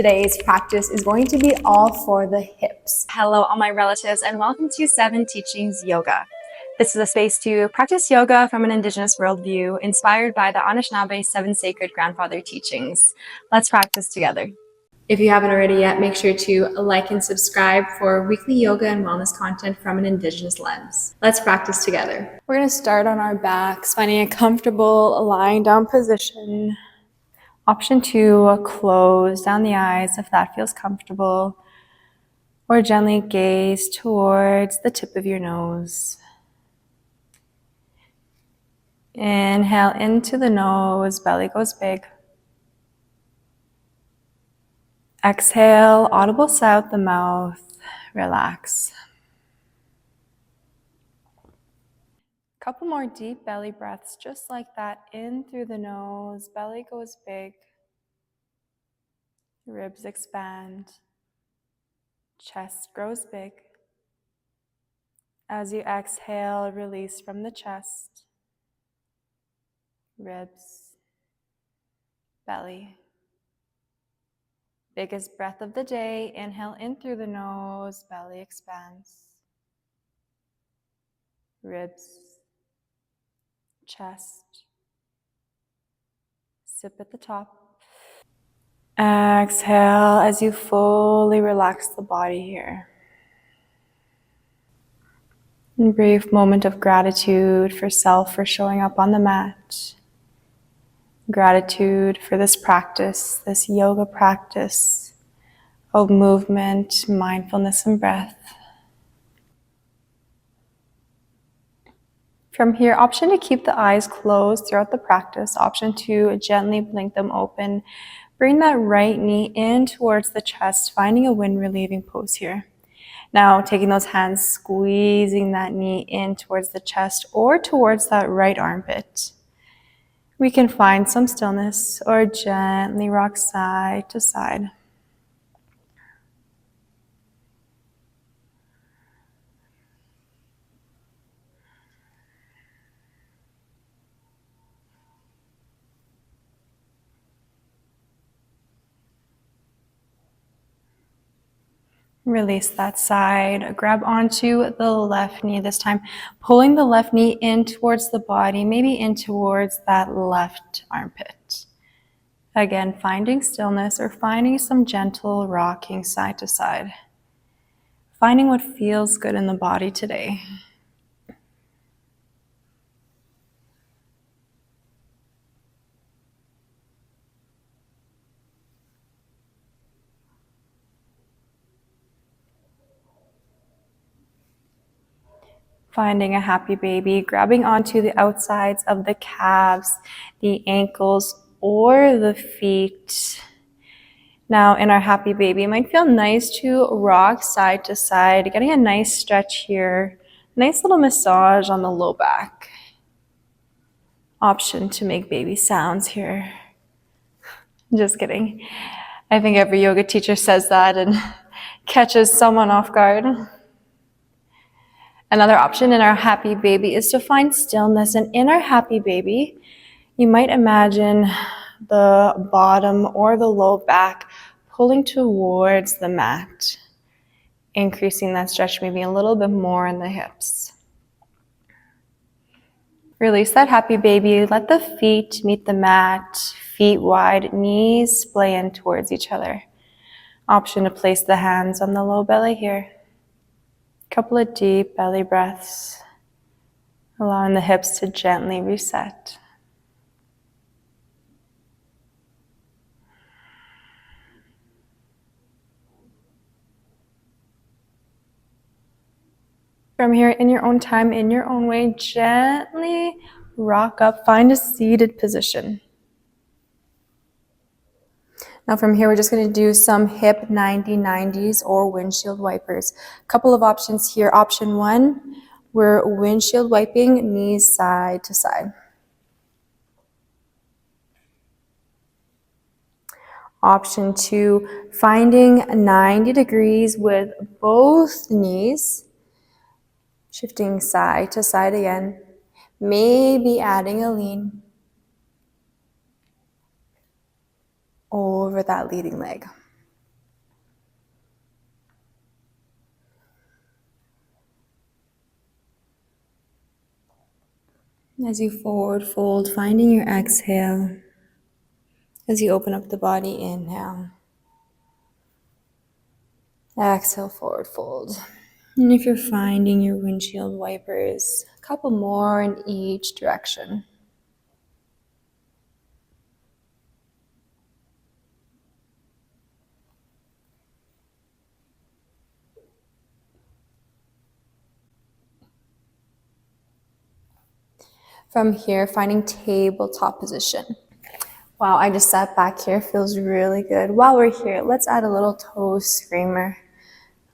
Today's practice is going to be all for the hips. Hello, all my relatives, and welcome to 7 Teachings Yoga. This is a space to practice yoga from an Indigenous worldview, inspired by the Anishinaabe 7 sacred grandfather teachings. Let's practice together. If you haven't already yet, make sure to like and subscribe for weekly yoga and wellness content from an Indigenous lens. Let's practice together. We're going to start on our backs, finding a comfortable lying down position. Option 2, close down the eyes if that feels comfortable, or gently gaze towards the tip of your nose. Inhale into the nose, belly goes big. Exhale, audible sigh out the mouth, relax. Couple more deep belly breaths, just like that. In through the nose, belly goes big. Ribs expand. Chest grows big. As you exhale, release from the chest. Ribs. Belly. Biggest breath of the day. Inhale in through the nose, belly expands. Ribs. Chest. Sip at the top. Exhale as you fully relax the body here. A brief moment of gratitude for self for showing up on the mat. Gratitude for this practice, this yoga practice of movement, mindfulness, and breath. From here, option to keep the eyes closed throughout the practice. Option 2, gently blink them open. Bring that right knee in towards the chest, finding a wind relieving pose here. Now, taking those hands, squeezing that knee in towards the chest or towards that right armpit. We can find some stillness or gently rock side to side. Release that side, grab onto the left knee this time, pulling the left knee in towards the body, maybe in towards that left armpit. Again, finding stillness or finding some gentle rocking side to side. Finding what feels good in the body today. Finding a happy baby, grabbing onto the outsides of the calves, the ankles, or the feet. Now in our happy baby, it might feel nice to rock side to side, getting a nice stretch here. Nice little massage on the low back. Option to make baby sounds here. Just kidding. I think every yoga teacher says that and catches someone off guard. Another option in our happy baby is to find stillness. And in our happy baby, you might imagine the bottom or the low back pulling towards the mat, increasing that stretch maybe a little bit more in the hips. Release that happy baby. Let the feet meet the mat, feet wide, knees splay in towards each other. Option to place the hands on the low belly here. Couple of deep belly breaths, allowing the hips to gently reset. From here, in your own time, in your own way, gently rock up, find a seated position. Now from here, we're just going to do some hip 90-90s or windshield wipers. A couple of options here. Option 1, we're windshield wiping, knees side to side. Option 2, finding 90 degrees with both knees, shifting side to side again, maybe adding a lean over that leading leg. As you forward fold, finding your exhale. As you open up the body, inhale. Exhale, forward fold. And if you're finding your windshield wipers, a couple more in each direction. From here, finding tabletop position. Wow, I just sat back here, feels really good. While we're here, let's add a little toe screamer.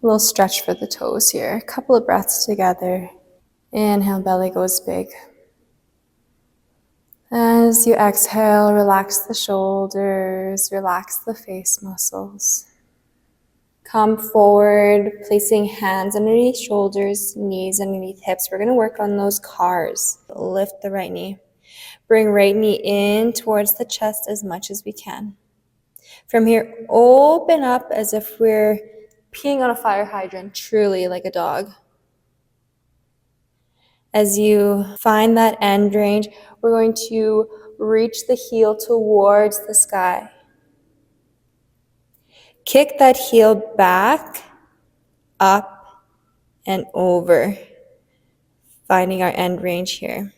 A little stretch for the toes here. A couple of breaths together. Inhale, belly goes big. As you exhale, relax the shoulders, relax the face muscles. Come forward, placing hands underneath shoulders, knees underneath hips. We're going to work on those cars. Lift the right knee. Bring right knee in towards the chest as much as we can. From here, open up as if we're peeing on a fire hydrant, truly like a dog. As you find that end range, we're going to reach the heel towards the sky. Kick that heel back, up, and over, finding our end range here.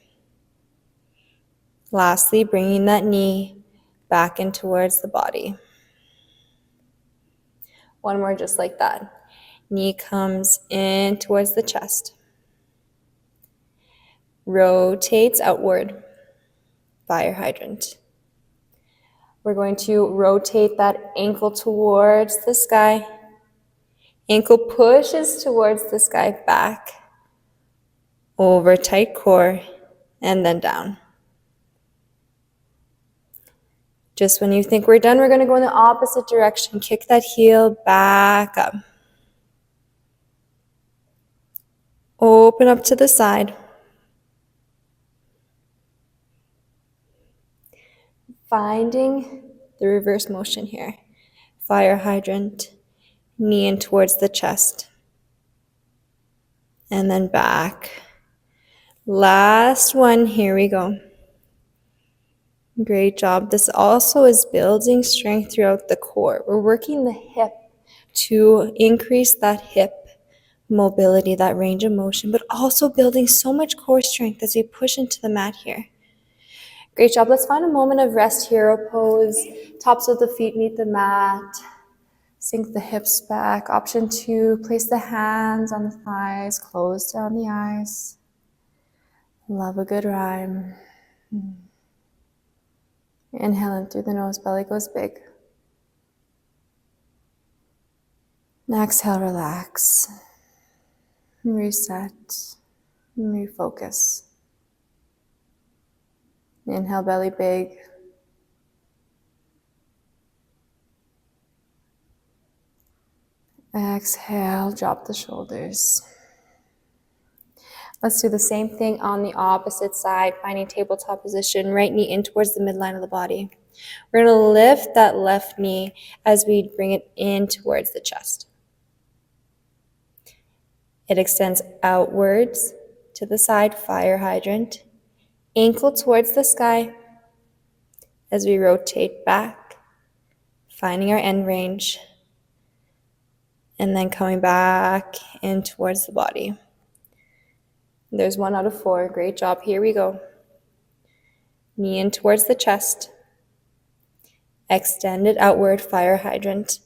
Lastly, bringing that knee back in towards the body. One more just like that. Knee comes in towards the chest. Rotates outward. Fire hydrant. We're going to rotate that ankle towards the sky. Ankle pushes towards the sky, back, over, tight core, and then down. Just when you think we're done, we're going to go in the opposite direction. Kick that heel back up. Open up to the side. Finding the reverse motion here. Fire hydrant, knee in towards the chest. And then back. Last one, here we go. Great job. This also is building strength throughout the core. We're working the hip to increase that hip mobility, that range of motion, but also building so much core strength as we push into the mat here. Great job. Let's find a moment of rest, hero pose. Tops of the feet meet the mat. Sink the hips back. Option 2, place the hands on the thighs, close down the eyes. Love a good rhyme. Inhale in through the nose, belly goes big. Exhale, relax. Reset. Refocus. Inhale, belly big. Exhale, drop the shoulders. Let's do the same thing on the opposite side, finding tabletop position, right knee in towards the midline of the body. We're going to lift that left knee as we bring it in towards the chest. It extends outwards to the side, fire hydrant. Ankle towards the sky as we rotate back, finding our end range, and then coming back in towards the body. There's 1 out of 4. Great job. Here we go. Knee in towards the chest. Extend it outward, fire hydrant.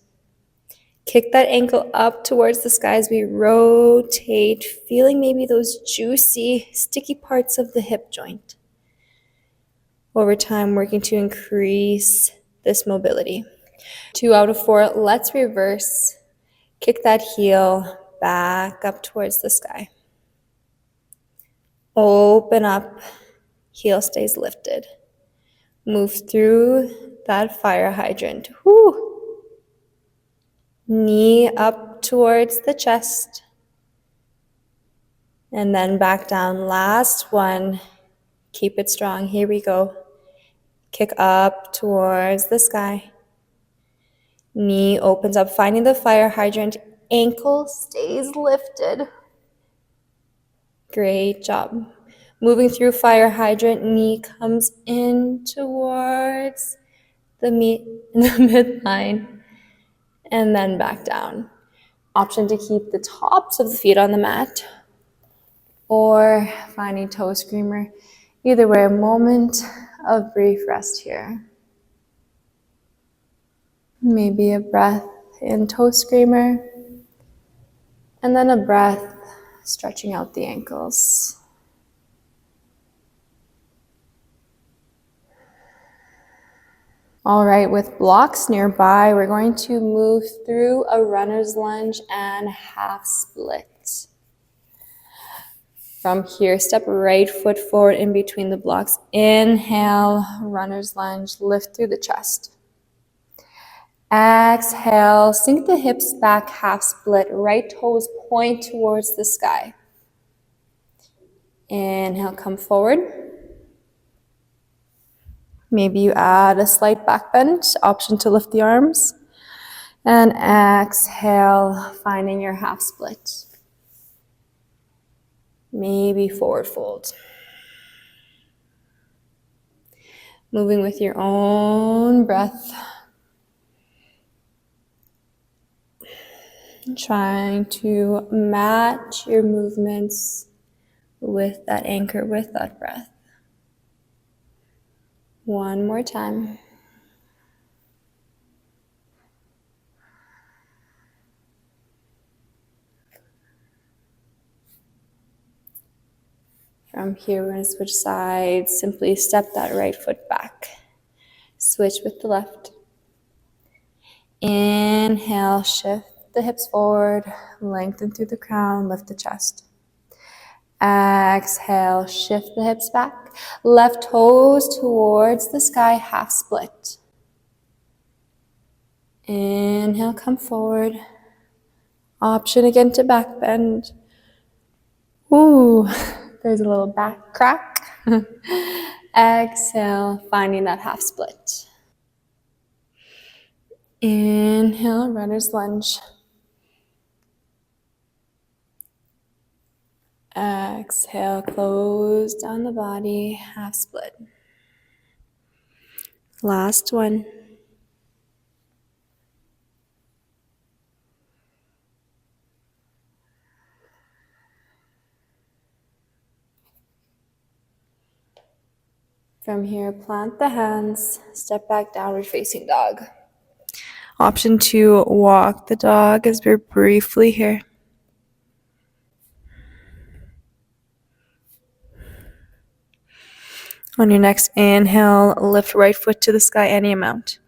Kick that ankle up towards the sky as we rotate, feeling maybe those juicy, sticky parts of the hip joint. Over time, working to increase this mobility. 2 out of 4. Let's reverse. Kick that heel back up towards the sky. Open up, heel stays lifted. Move through that fire hydrant. Whoo. Knee up towards the chest. And then back down. Last one. Keep it strong. Here we go. Kick up towards the sky. Knee opens up, finding the fire hydrant. Ankle stays lifted. Great job. Moving through fire hydrant, knee comes in towards the midline and then back down. Option to keep the tops of the feet on the mat or finding toe screamer. Either way, a moment of brief rest here. Maybe a breath in toe screamer and then a breath stretching out the ankles. All right, with blocks nearby, we're going to move through a runner's lunge and half split. From here, step right foot forward in between the blocks. Inhale, runner's lunge, lift through the chest. Exhale, sink the hips back, half split, right toes point towards the sky. Inhale, come forward. Maybe you add a slight back bend, option to lift the arms. And exhale, finding your half split. Maybe forward fold. Moving with your own breath. Trying to match your movements with that anchor, with that breath. One more time. From here, we're going to switch sides. Simply step that right foot back. Switch with the left. Inhale, shift the hips forward, lengthen through the crown, lift the chest. Exhale, shift the hips back. Left toes towards the sky, half split. Inhale, come forward. Option again to back bend. Ooh, there's a little back crack. Exhale, finding that half split. Inhale, runner's lunge. Exhale, close down the body, half split. Last one. From here, plant the hands, step back, downward facing dog. Option to walk the dog as we're briefly here. On your next inhale, lift right foot to the sky any amount.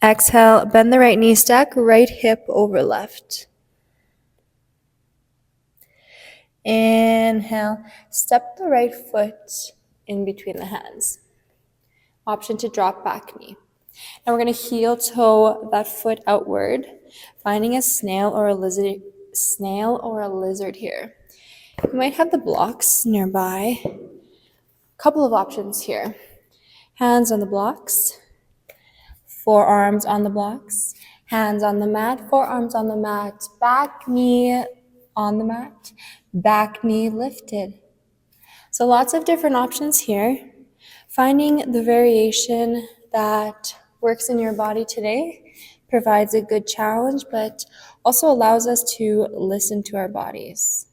Exhale, bend the right knee, stack right hip over left. Inhale, step the right foot in between the hands. Option to drop back knee. Now we're going to heel toe that foot outward, finding a snail or a lizard here. You might have the blocks nearby. A couple of options here. Hands on the blocks, forearms on the blocks, hands on the mat, forearms on the mat, back knee on the mat, back knee lifted. So lots of different options here. Finding the variation that works in your body today provides a good challenge, but also allows us to listen to our bodies.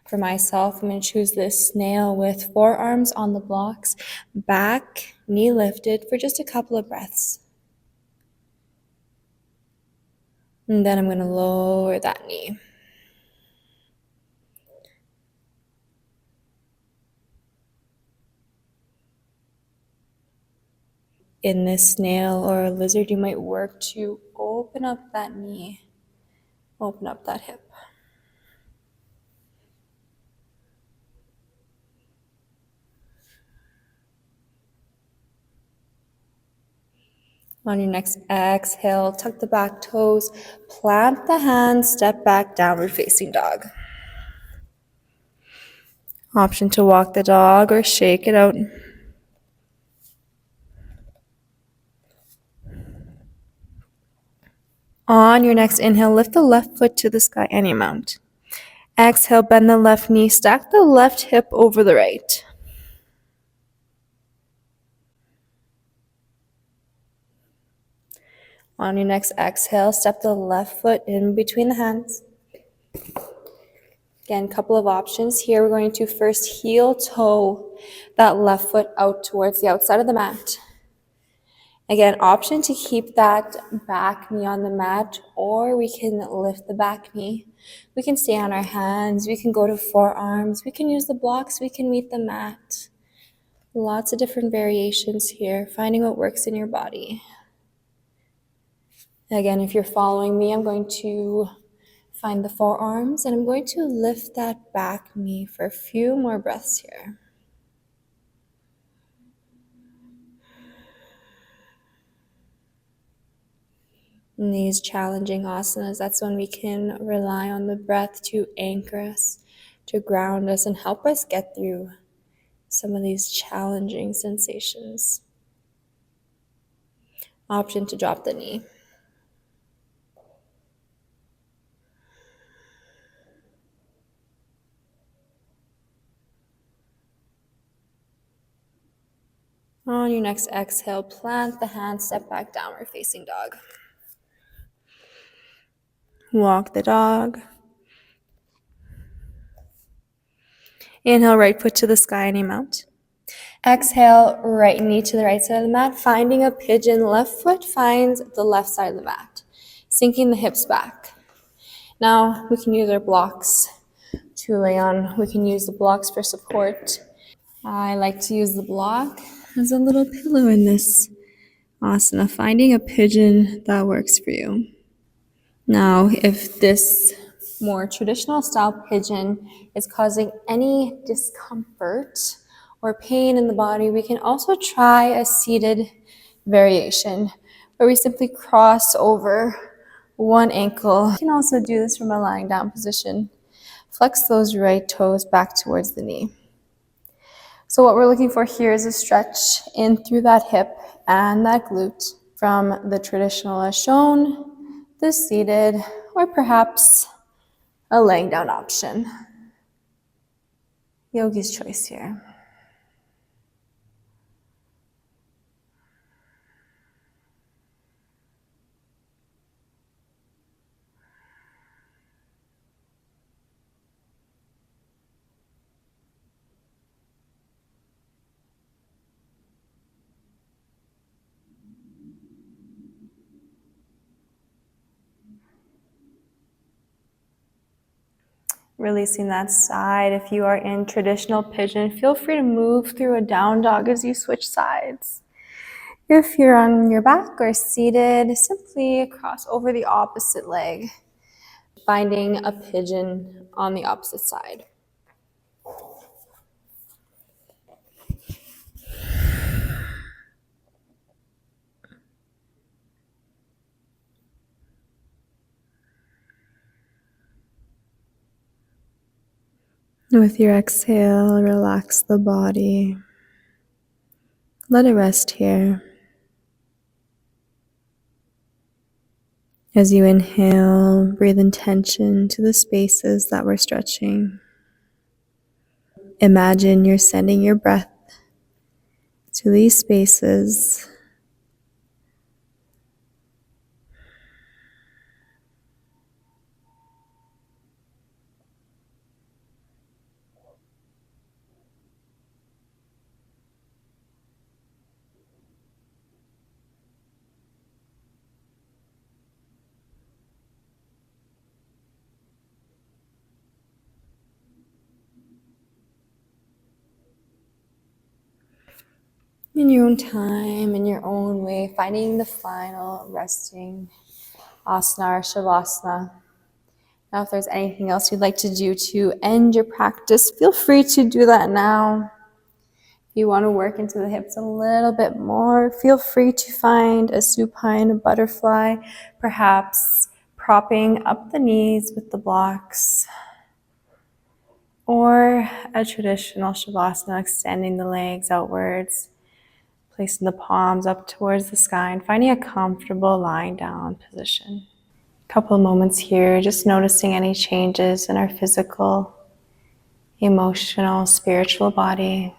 For myself, I'm going to choose this snail with forearms on the blocks, back, knee lifted for just a couple of breaths. And then I'm going to lower that knee. In this snail or a lizard, you might work to open up that knee, open up that hip. On your next exhale, tuck the back toes, plant the hands, step back, downward facing dog. Option to walk the dog or shake it out. On your next inhale, lift the left foot to the sky any amount. Exhale, bend the left knee, stack the left hip over the right. On your next exhale, step the left foot in between the hands. Again, a couple of options here. We're going to first heel toe that left foot out towards the outside of the mat. Again, option to keep that back knee on the mat, or we can lift the back knee. We can stay on our hands. We can go to forearms. We can use the blocks. We can meet the mat. Lots of different variations here, finding what works in your body. Again, if you're following me, I'm going to find the forearms and I'm going to lift that back knee for a few more breaths here. In these challenging asanas, that's when we can rely on the breath to anchor us, to ground us, and help us get through some of these challenging sensations. Option to drop the knee. On your next exhale, plant the hands, step back, downward facing dog. Walk the dog. Inhale, right foot to the sky and mount. Exhale, right knee to the right side of the mat, finding a pigeon. Left foot finds the left side of the mat, sinking the hips back. Now we can use our blocks to lay on. We can use the blocks for support. I like to use the block as a little pillow in this asana, finding a pigeon that works for you. Now, if this more traditional style pigeon is causing any discomfort or pain in the body, we can also try a seated variation where we simply cross over one ankle. You can also do this from a lying down position. Flex those right toes back towards the knee. So what we're looking for here is a stretch in through that hip and that glute from the traditional as shown, the seated, or perhaps a laying down option. Yogi's choice here. Releasing that side. If you are in traditional pigeon, feel free to move through a down dog as you switch sides. If you're on your back or seated, simply cross over the opposite leg, finding a pigeon on the opposite side. With your exhale, relax the body. Let it rest here. As you inhale, breathe intention to the spaces that we're stretching. Imagine you're sending your breath to these spaces. In your own time, in your own way, finding the final resting asana or shavasana. Now, if there's anything else you'd like to do to end your practice, feel free to do that now. If you want to work into the hips a little bit more, feel free to find a supine butterfly, perhaps propping up the knees with the blocks, or a traditional shavasana, extending the legs outwards, placing the palms up towards the sky and finding a comfortable lying down position. Couple of moments here, just noticing any changes in our physical, emotional, spiritual body.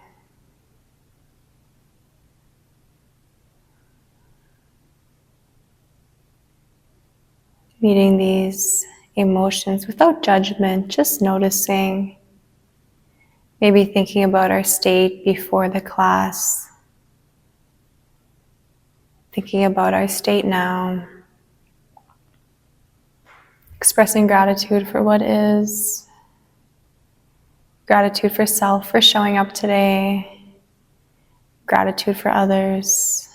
Meeting these emotions without judgment, just noticing, maybe thinking about our state before the class, thinking about our state now, expressing gratitude for what is, gratitude for self for showing up today, gratitude for others.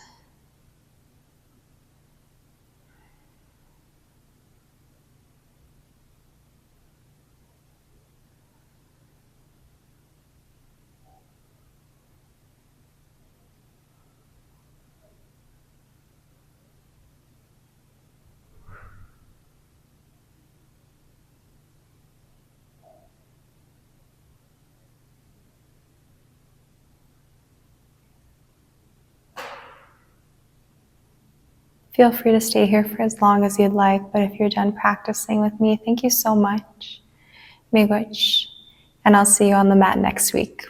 Feel free to stay here for as long as you'd like, but if you're done practicing with me, thank you so much. Miigwech. And I'll see you on the mat next week.